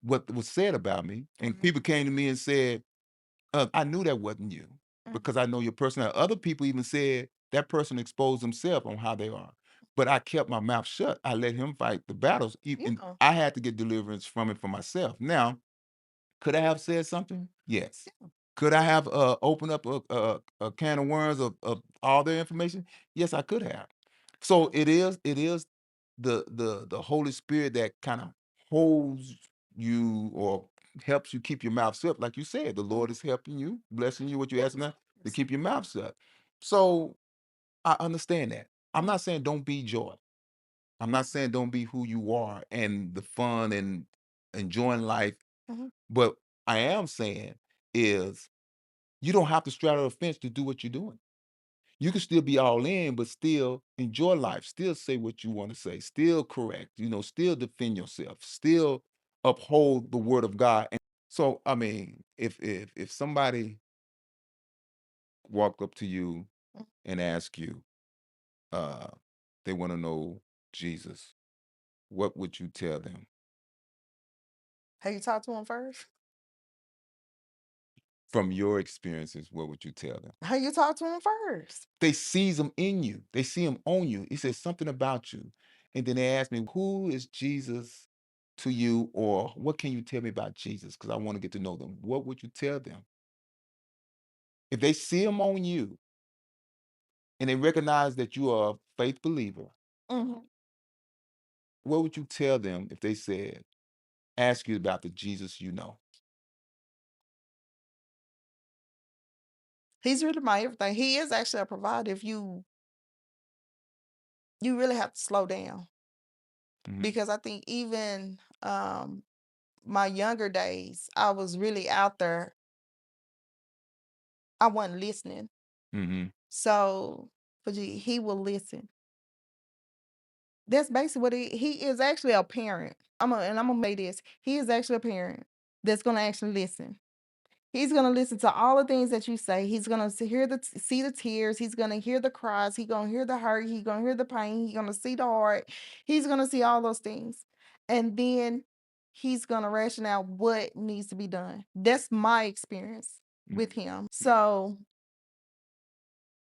what was said about me. And Mhm. people came to me and said, I knew that wasn't you Mhm. because I know your personality. Other people even said that person exposed himself on how they are. But I kept my mouth shut. I let him fight the battles. And Yeah. I had to get deliverance from it for myself. Now, could I have said something? Yes. Yeah. Could I have opened up a can of worms of all their information? Yes, I could have. So Mhm. it is the Holy Spirit that kind of holds you or helps you keep your mouth shut. Like you said, the Lord Mhm. is helping you, blessing you, what you asking now, to Yes. keep your mouth shut. So I understand that. I'm Mhm. not saying don't be joy. I'm not saying don't be who you are and the fun and enjoying life. Mhm. But I am saying is you don't have to straddle the fence to do what you're doing. You can still be all in, but still enjoy life, still say what you want to say, still correct, still defend yourself, still uphold the word of God. And so, I mean, if somebody walked up to you Mhm. and asked you, uh, they want to know Jesus, what would you tell them? Have you talked to him first? From your experiences, what would you tell them? Have you talked to him first? They sees them in you. They see him on you. He says something about you. And then they ask me, who is Jesus to you? Or what can you tell me about Jesus? Because I want to get to know them. What would you tell them? If they see him on you and they recognize that you are a faith believer, Mhm. what would you tell them if they said, ask you about the Jesus you know? He's really my everything. He is actually a provider if you really have to slow down Mhm, because I think even my younger days, I was really out there. I wasn't listening. mhm, So, but he will listen. That's basically what he is actually a parent. I'm gonna make this. He is actually a parent that's gonna actually listen. He's gonna listen to all the things that you say. He's gonna see the tears. He's gonna hear the cries. He's gonna hear the hurt. He's gonna hear the pain. He's gonna see the heart. He's gonna see all those things, and then he's gonna ration out what needs to be done. That's my experience mhm, with him. So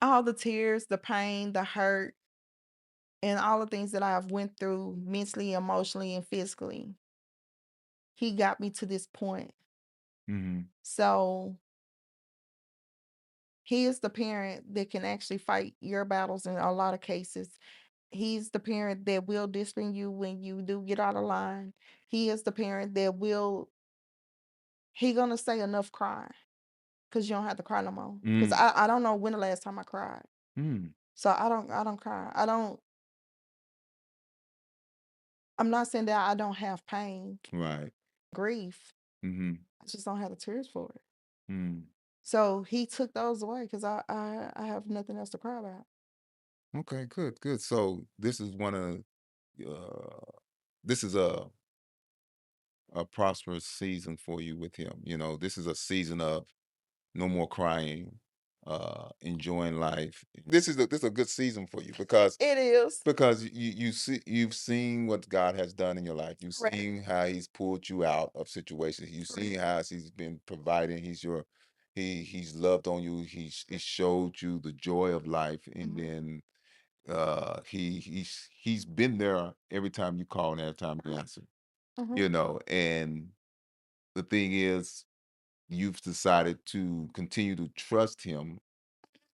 all the tears, the pain, the hurt, and all the things that I've went through mentally, emotionally, and physically, he got me to this point. mhm, So he is the parent that can actually fight your battles in a lot of cases. He's the parent that will discipline you when you do get out of line. He is the parent that will he gonna say enough crying because you don't have to cry no more. Because mm, I don't know when the last time I cried. mm. So I don't cry. I'm not saying that I don't have pain, Right. grief. Mhm, I just don't have the tears for it. mm. So he took those away because I have nothing else to cry about. Okay, good, good. So this is one of this is a prosperous season for you with him. This is a season of no more crying, enjoying life. This is a good season for you because It is. you've seen what God has done in your life. You've Correct. seen how He's pulled you out of situations. You've Correct. seen how He's been providing. He's loved on you. He showed you the joy of life, and Mhm. then he's been there every time you call and every time you answer. Mhm. And the thing is, you've decided to continue to trust him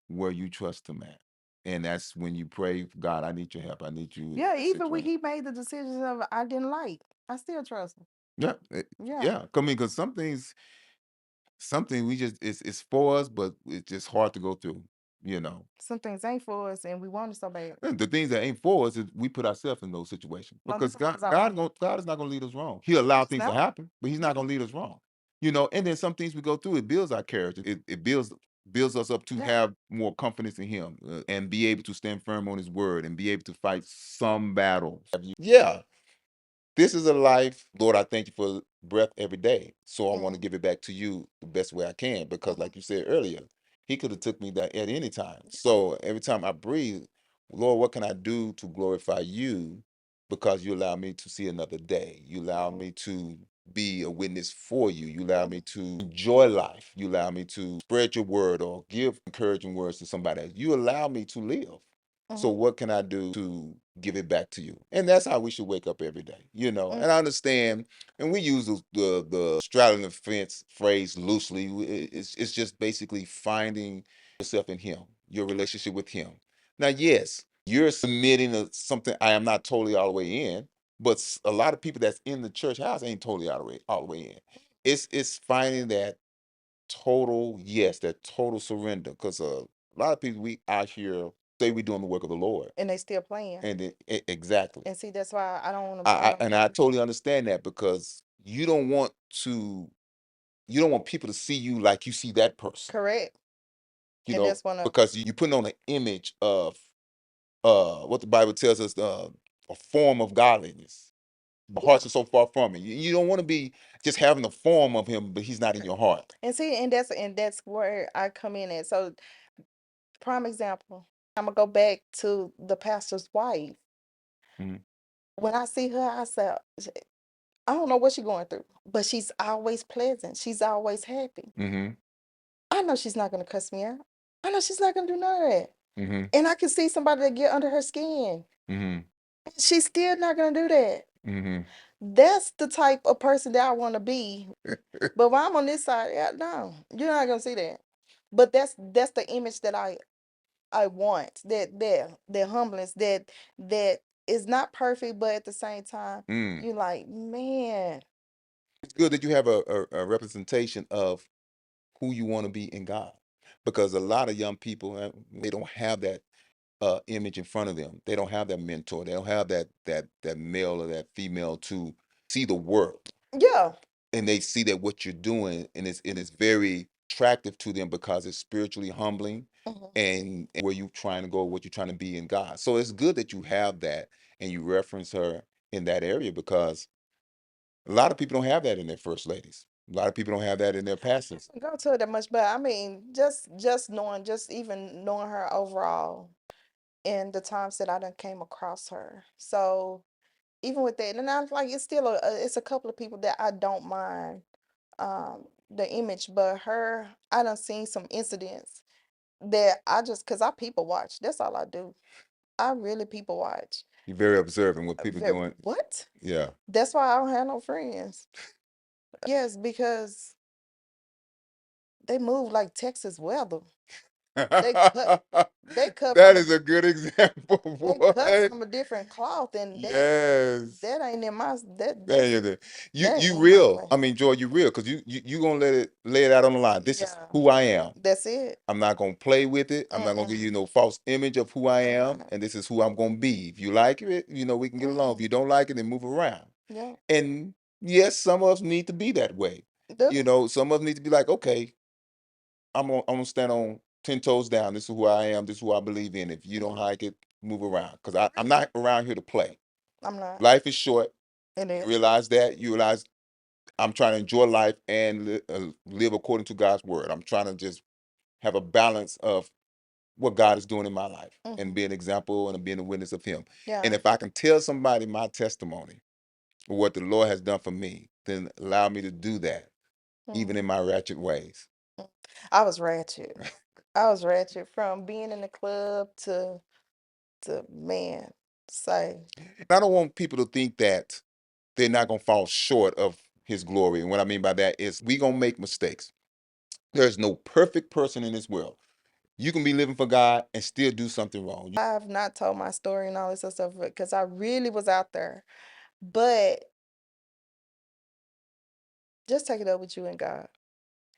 where you trust him at. And that's when you pray, God, I need your help. I need you in Yeah, this even when situation. he made the decisions of I didn't like, I still trust him. Yeah. Yeah. Yeah. I mean, because something we just it's for us, but it's just hard to go through, you know. Some things ain't for us and we want it so bad. And the things that ain't for us is we put ourselves in those situations No, because these are the ones I want. God is not gonna lead us wrong. He'll allow things to No. happen, but he's not gonna lead us wrong. And then some things we go through, it builds our character. It builds us up to Yeah. have more confidence in him, and be able to stand firm on his word and be able to fight some battles. Yeah, this is a life, Lord. I thank you for breath every day. So I want Mhm. to give it back to you the best way I can because, Mhm. like you said earlier, He could have took me that at any time. So every time I breathe, Lord, what can I do to glorify you? Because you allow me to see another day. You allow Mhm. me to be a witness for you. You allow Mhm. me to enjoy life. You allow me to spread your word or give encouraging words to somebody else. You allow me to live. So Mhm. what can I do to give it back to you? And that's how we should wake up every day. Mhm. And I understand, and we use the straddling the fence phrase loosely. It's just basically finding yourself in Him, your relationship with Him. Now, yes, you're submitting to something I am not totally all the way in. But a lot of people that's in the church house ain't totally all the way in. It's finding that total yes, that total surrender. Because a lot of people we out here say we doing the work of the Lord, and they still playing. and exactly. And see, that's why I don't want to. I totally understand that because you don't want people to see you like you see that person, Correct. you And know, that's one of. because you putting on an image of what the Bible tells us, a form of godliness. The Yeah. hearts are so far from it. You don't want to be just having the form of him, but he's not in your heart. And see, and that's where I come in at. So, prime example. I'm gonna go back to the pastor's wife. Mhm. When I see her, I say, I don't know what she's going through, but she's always pleasant. She's always happy. Mhm. I know she's not gonna cuss me out. I know she's not gonna do none of that. Mhm. And I can see somebody that get under her skin. Mhm. She's still not gonna do that. Mhm. That's the type of person that I want to be. But when I'm on this side, yeah, no, you're not gonna see that. But that's the image that I want. That humbleness, that is not perfect, but at the same time, Mm. you like, man, It's good that you have a representation of who you want to be in God, because a lot of young people they don't have that image in front of them. They don't have that mentor. They don't have that male or that female to see the work, yeah. and they see that what you're doing, and it's very attractive to them because it's spiritually humbling, Mhm. and where you trying to go, what you're trying to be in God. So it's good that you have that and you reference her in that area, because a lot of people don't have that in their first ladies. A lot of people don't have that in their pastors. Go to it that much, but I mean, just knowing, just even knowing her overall, in the times that I done came across her. So even with that, and I was like, it's still it's a couple of people that I don't mind the image, but her, I done seen some incidents that I just, cause I people watch. That's all I do. I really people watch. You're very observant what people Very, doing. what? Yeah. That's why I don't have no friends. Yes, because they move like Texas weather. They cut. They cut That from a. is a good example, They cut boy. from a different cloth, and Yes. that ain't in my That ain't it. You that ain't you in my real. way. I mean, Joy, you real, because you gonna lay it out on the line. This is Yeah, who I am. that's it. I'm not gonna play with it. I'm not gonna give Mm-mm. you no false image of who I am, Mm-mm. and this is who I'm gonna be. If you like it, we can get along. If Mm-mm. you don't like it, then move around. Yeah, And yes, some of us need to be that way. do. Some of us need to be like, okay, I'm gonna stand on 10 toes down. This is who I am. This is who I believe in. If you don't like it, move around. Because I'm not around here to play. I'm not. Life is short. It You is. realize that. You realize I'm trying to enjoy life and live according to God's word. I'm trying to just have a balance of what God is doing in my life and Hmm. be an example and being a witness of Him. Yeah. And if I can tell somebody my testimony of what the Lord has done for me, then allow me to do that, even Mm. in my ratchet ways. Mm. I was ratchet. I was ratchet from being in the club to man, say, And I don't want people to think that they're not going to fall short of His glory. And what I mean by that is we going to make mistakes. There's no perfect person in this world. You can be living for God and still do something wrong. I have not told my story and all this other stuff because I really was out there. But just take it up with you and God.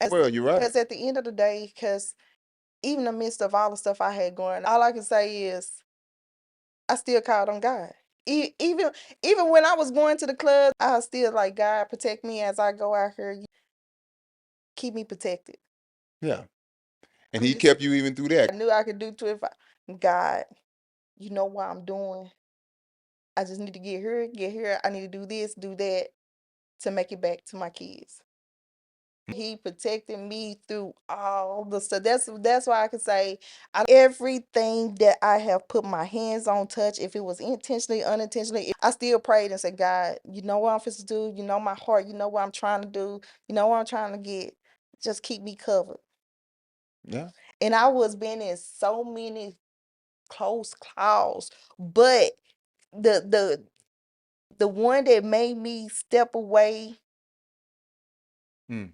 Well, you're right. Because at the end of the day, because even in the midst of all the stuff I had going, all I can say is I still called on God. Even when I was going to the club, I was still like, God, protect me as I go out here. Keep me protected. Yeah. And I'm He just, kept you even through that. I knew I could do to if I, God, you know what I'm doing. I just need to get here. I need to do this, do that to make it back to my kids. He protected me through all the stuff. That's why I can say everything that I have put my hands on touch, if it was intentionally, unintentionally, I still prayed and said, God, you know what I'm supposed to do, you know my heart, you know what I'm trying to do, you know what I'm trying to get. Just keep me covered. Yeah. And I was been in so many close calls, but the the the one that made me step away. Hmm.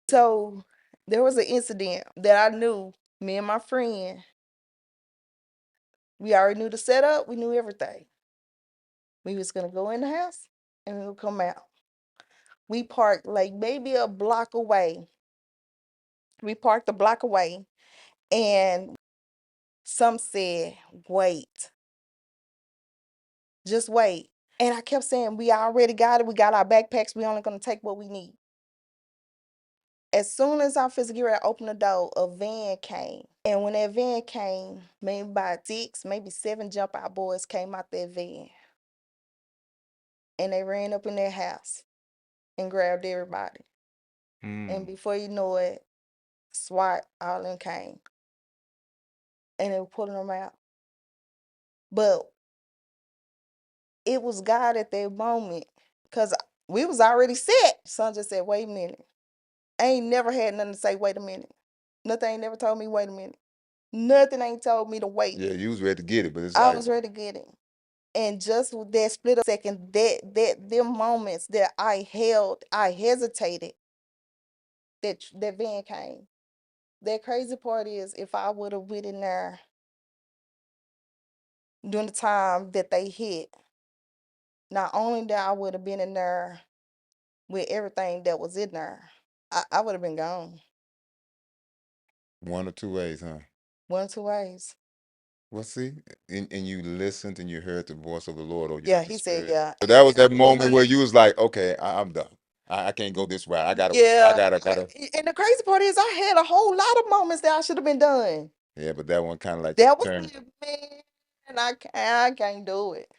So there was an incident that I knew, me and my friend, we already knew the setup, we knew everything. We was gonna go in the house and we'll come out. We parked like maybe a block away. We parked a block away and some said, wait, just wait. And I kept saying, we already got it. We got our backpacks. We only gonna take what we need. As soon as I physically ready to open the door, a van came. And when that van came, maybe about 6, maybe 7 jump out boys came out that van. And they ran up in their house and grabbed everybody. And before you know it, SWAT all in came. And they were pulling them out. But it was God at that moment. Cause we was already set. Son just said, wait a minute. I ain't never had nothing to say, wait a minute. Nothing ain't never told me, wait a minute. Nothing ain't told me to wait. Yeah, you was ready to get it, but it's I like, was ready to get it. And just with that split of second, them moments that I held, I hesitated, that van came. That crazy part is if I would have went in there during the time that they hit, not only that I would have been in there with everything that was in there, I would have been gone. one or two ways, huh? One or two ways. Well, see, and you listened and you heard the voice of the Lord or your Yeah, he said, spirit. yeah. So that was that moment where you was like, okay, I'm done. I can't go this way. I Yeah. gotta. And the crazy part is I had a whole lot of moments that I should have been done. Yeah, but that one kind of like That was turned. it, man. I can't do it.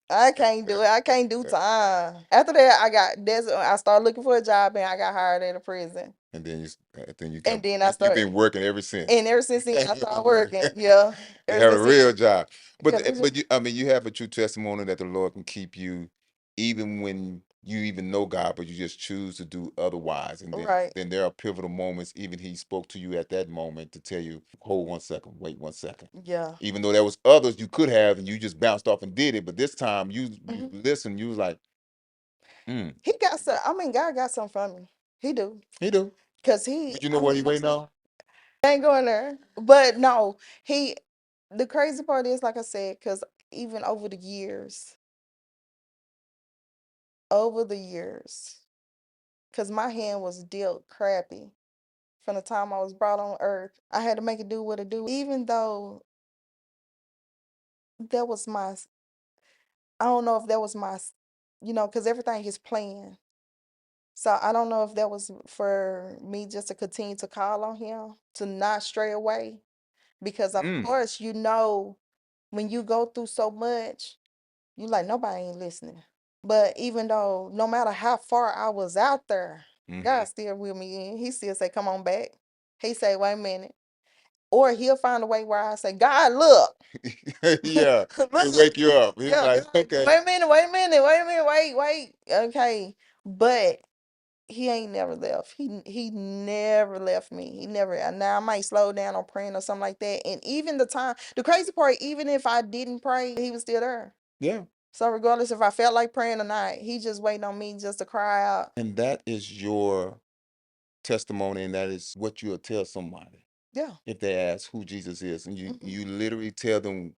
I can't do it. I can't do time. After that, I started looking for a job and I got hired at a prison. And then you And kept, then I you've started, been working ever since. and ever since then I started working. Yeah. You Ever have a since real then. job. Yeah, But you, I mean, you have a true testimony that the Lord can keep you even when you even know God, but you just choose to do otherwise. And right. then there are pivotal moments, even He spoke to you at that moment to tell you, hold 1 second, wait 1 second. Yeah. Even though there was others you could have and you just bounced off and did it, but this time you Mhm. listened, you was like, mm, He got some. I mean, God got something from me. He do. He do. Cause he, But you know I what mean, He waiting on? I ain't going there. But no, he. The crazy part is, like I said, cause even over the years, cause my hand was dealt crappy from the time I was brought on earth. I had to make it do what it do, even though that was my. I don't know if that was my, cause everything is planned. So I don't know if that was for me just to continue to call on him to not stray away. Because of Mm. course, when you go through so much, you like nobody ain't listening. But even though no matter how far I was out there, God still with me and he still say, come on back. He say, wait a minute. Or he'll find a way where I say, God, look. Yeah, to Look. wake you up. He's Yeah, like, God, okay. wait a minute, wait a minute, wait a minute, wait. Okay. But he ain't never left. He never left me. He never. Now I might slow down on praying or something like that. And even the crazy part, even if I didn't pray, he was still there. Yeah. So regardless if I felt like praying or not, he just waiting on me just to cry out. And that is your testimony, and that is what you'll tell somebody Yeah. if they ask who Jesus is. And you Hmm. you literally tell them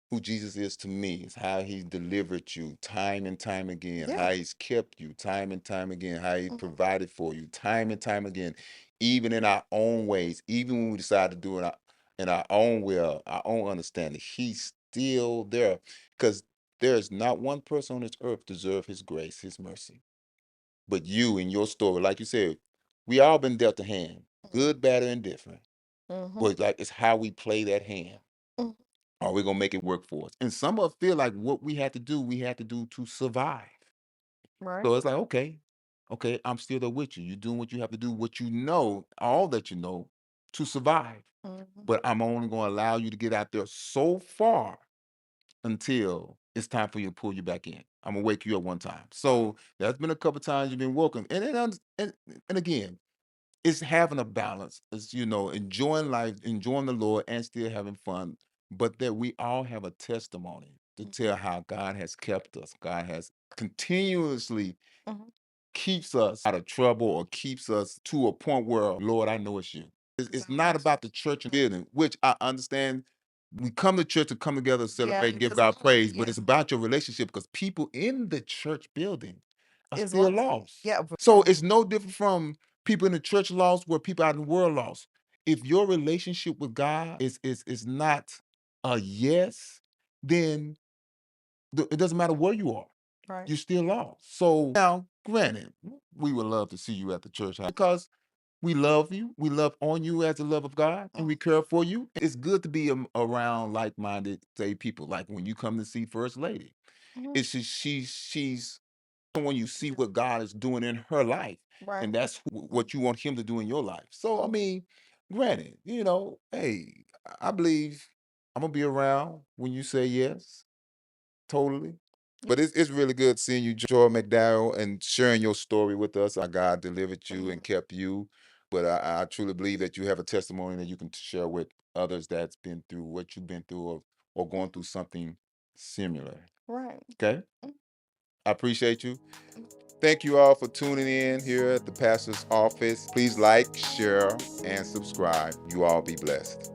who Jesus is to me, is how He delivered you time and time again, Yeah. how He's kept you time and time again, how He Hmm. provided for you time and time again, even in our own ways, even when we decide to do it in our own will, our own understanding, He's still there. Because there's not one person on this earth deserve His grace, His mercy. But you in your story, like you said, we all been dealt a hand, good, bad, or indifferent. Hmm. But like it's how we play that hand. Hmm. Are we gonna make it work for us? And some of us feel like what we had to do to survive. Right. So it's like, okay, I'm still there with you. You're doing what you have to do, what you know, all that you know, to survive. Hmm. But I'm only gonna allow you to get out there so far until it's time for you to pull you back in. I'm gonna wake you up one time. So there's been a couple times you've been woken, and again, it's having a balance. It's enjoying life, enjoying the Lord, and still having fun. But that we all have a testimony to tell how God has kept us. God has continuously Hmm. keeps us out of trouble or keeps us to a point where, Lord, I know it's you. It's not about the church and building, which I understand. We come to church to come together, Yeah, celebrate, give because God praise, but yeah, it's about your relationship because people in the church building are is still lost. lost. Yeah, So it's no different from people in the church lost where people out in the world lost. If your relationship with God is not a yes, then it doesn't matter where you are. right. You're still lost. So now, granted, we would love to see you at the church house because we love you. We love on you as the love of God, and we care for you. It's good to be around like-minded, say people. Like when you come to see First Lady, Mhm. it's just she's when you see what God is doing in her life, Right. and that's what you want Him to do in your life. So I mean, granted, hey, I believe I'm gonna be around when you say yes. Totally. But it's really good seeing you, Joy McDowell, and sharing your story with us, how God delivered you and kept you. But I truly believe that you have a testimony that you can share with others that's been through what you've been through or going through something similar. Right. Okay? I appreciate you. Thank you all for tuning in here at the pastor's office. Please like, share, and subscribe. You all be blessed.